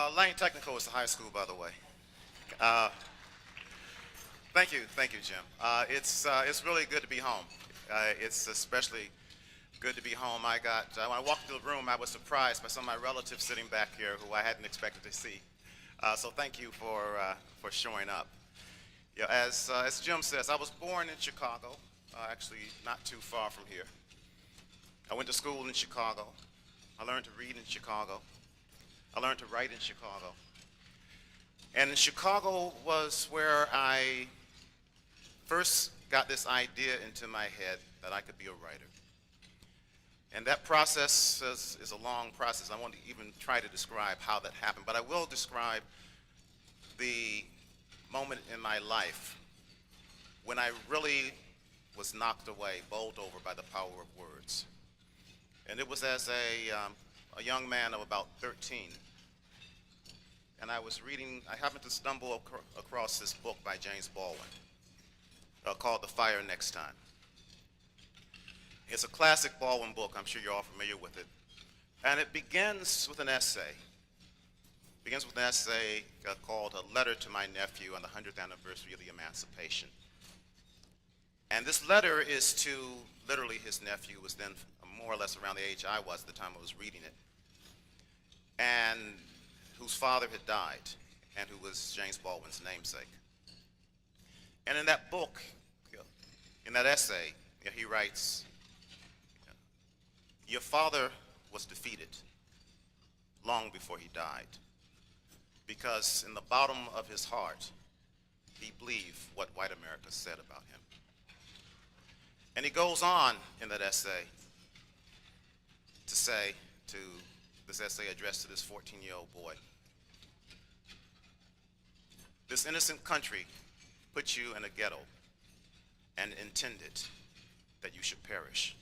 Lane Technical is the high school, by the way. Thank you, Jim. It's really good to be home. It's especially good to be home. When I walked into the room, I was surprised by some of my relatives sitting back here who I hadn't expected to see. So thank you for showing up. Yeah, as Jim says, I was born in Chicago, actually not too far from here. I went to school in Chicago. I learned to read in Chicago. I learned to write in Chicago. And Chicago was where I first got this idea into my head that I could be a writer. And that process is a long process. I won't even try to describe how that happened, but I will describe the moment in my life when I really was knocked away, bowled over by the power of words. And it was as a young man of about 13. And I happened to stumble across this book by James Baldwin called The Fire Next Time. It's a classic Baldwin book. I'm sure you're all familiar with it. And it begins with an essay. It begins with an essay called A Letter to My Nephew on the 100th Anniversary of the Emancipation. And this letter is to literally his nephew, who was then more or less around the age I was at the time I was reading it, and whose father had died, and who was James Baldwin's namesake. And in that book, in that essay, he writes, "Your father was defeated long before he died, because in the bottom of his heart, he believed what white America said about him." And he goes on in that essay to say, to this essay addressed to this 14-year-old boy, "This innocent country put you in a ghetto and intended that you should perish."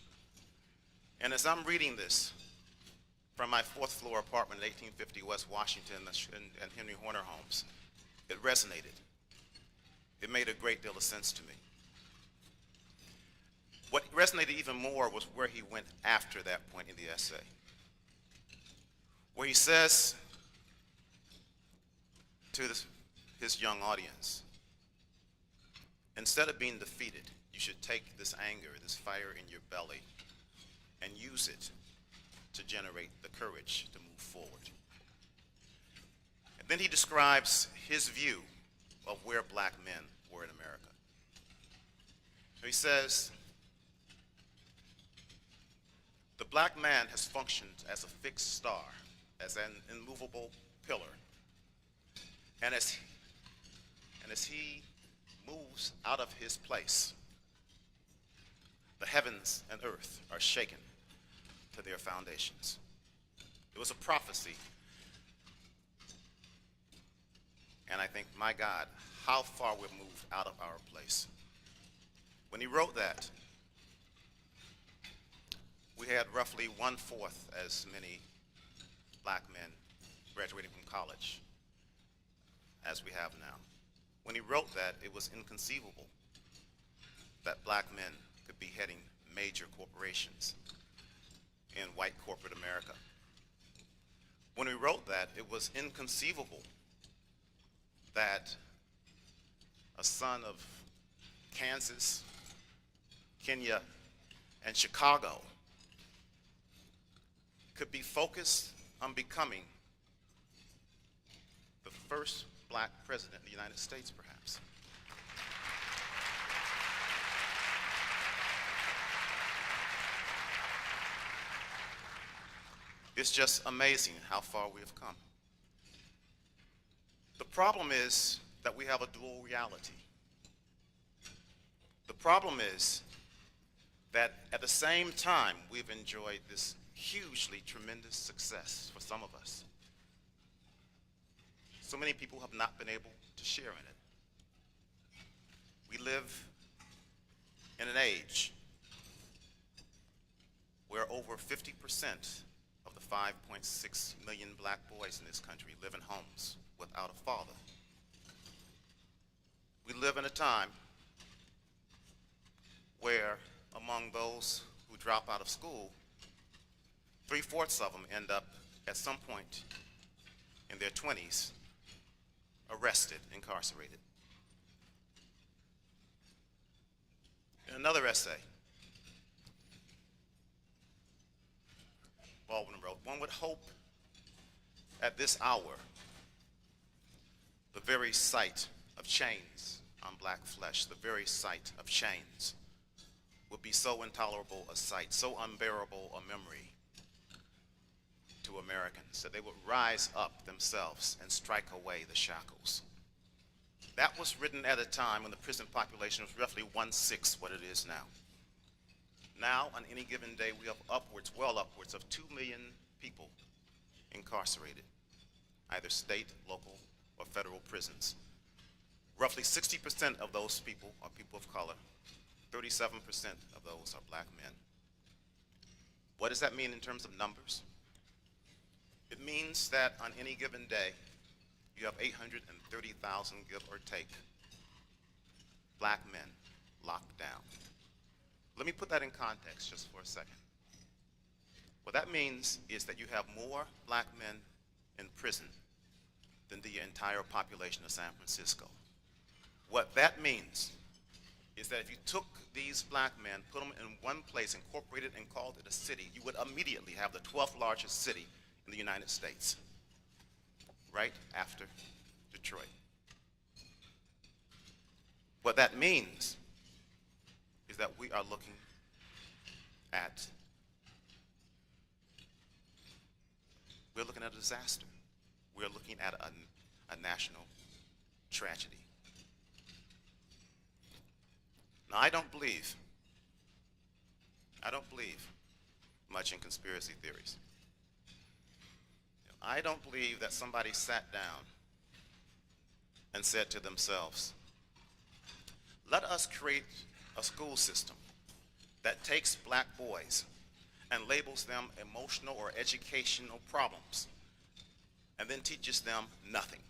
And as I'm reading this from my fourth floor apartment in 1850 West Washington and Henry Horner homes, it resonated. It made a great deal of sense to me. What resonated even more was where he went after that point in the essay, where he says to his young audience, instead of being defeated, you should take this anger, this fire in your belly, and use it to generate the courage to move forward. And then he describes his view of where black men were in America. So he says, "The black man has functioned as a fixed star, as an immovable pillar. And as he moves out of his place, the heavens and earth are shaken to their foundations." It was a prophecy. And I think, my God, how far we've moved out of our place. When he wrote that, we had roughly 1/4 as many black men graduating from college as we have now. When he wrote that, it was inconceivable that black men could be heading major corporations in white corporate America. When he wrote that, it was inconceivable that a son of Kansas, Kenya, and Chicago could be focused on becoming the first black president of the United States, perhaps. It's just amazing how far we have come. The problem is that we have a dual reality. The problem is that at the same time, we've enjoyed this hugely tremendous success for some of us. So many people have not been able to share in it. We live in an age where over 50% of the 5.6 million black boys in this country live in homes without a father. We live in a time where among those who drop out of school, 3/4 of them end up at some point in their 20s arrested, incarcerated. In another essay, Baldwin wrote, "One would hope at this hour the very sight of chains on black flesh, the very sight of chains would be so intolerable a sight, so unbearable a memory to Americans that they would rise up themselves and strike away the shackles." That was written at a time when the prison population was roughly 1/6 what it is now. Now, on any given day, we have upwards, well upwards of 2 million people incarcerated, either state, local, or federal prisons. Roughly 60% of those people are people of color. 37% of those are black men. What does that mean in terms of numbers? It means that on any given day, you have 830,000, give or take, black men locked down. Let me put that in context just for a second. What that means is that you have more black men in prison than the entire population of San Francisco. What that means is that if you took these black men, put them in one place, incorporated and called it a city, you would immediately have the 12th largest city in the United States, right after Detroit. What that means is that we are looking at a disaster. We're looking at a national tragedy. Now, I don't believe much in conspiracy theories. I don't believe that somebody sat down and said to themselves, let us create a school system that takes black boys and labels them emotional or educational problems and then teaches them nothing.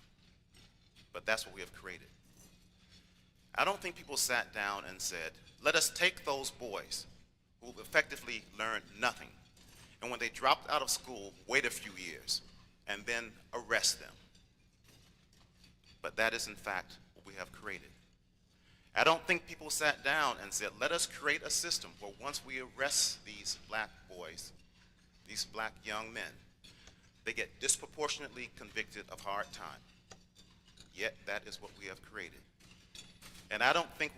But that's what we have created. I don't think people sat down and said, let us take those boys who effectively learned nothing, and when they dropped out of school, wait a few years and then arrest them. But that is in fact what we have created. I don't think people sat down and said, let us create a system where once we arrest these black boys, these black young men, they get disproportionately convicted of hard time. Yet that is what we have created. And I don't think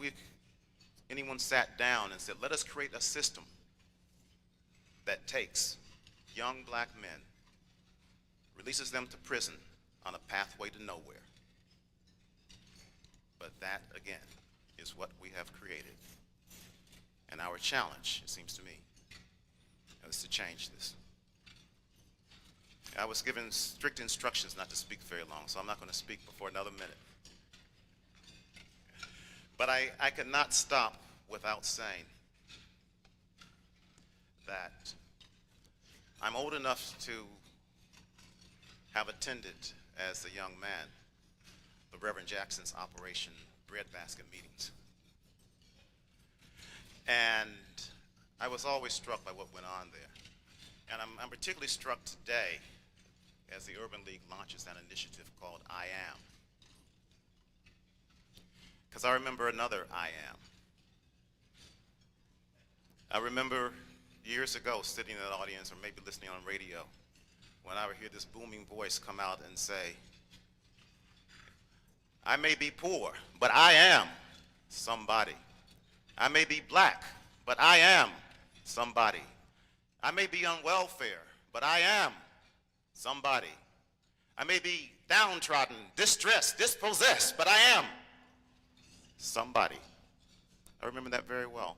anyone sat down and said, let us create a system that takes young black men, releases them to prison on a pathway to nowhere. But that, again, is what we have created. And our challenge, it seems to me, is to change this. I was given strict instructions not to speak very long, so I'm not going to speak before another minute. But I cannot stop without saying that I'm old enough to have attended, as a young man, the Reverend Jackson's Operation Breadbasket meetings. And I was always struck by what went on there. And I'm particularly struck today as the Urban League launches an initiative called I Am. Because I remember another I Am. I remember years ago sitting in an audience or maybe listening on radio when I would hear this booming voice come out and say, I may be poor, but I am somebody. I may be black, but I am somebody. I may be on welfare, but I am somebody. I may be downtrodden, distressed, dispossessed, but I am somebody. I remember that very well.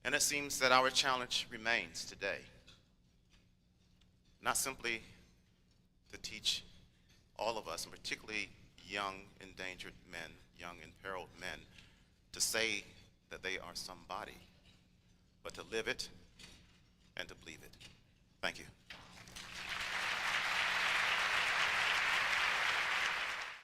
And it seems that our challenge remains today. Not simply to teach all of us, and particularly young endangered men, young imperiled men, to say that they are somebody, but to live it and to believe it. Thank you.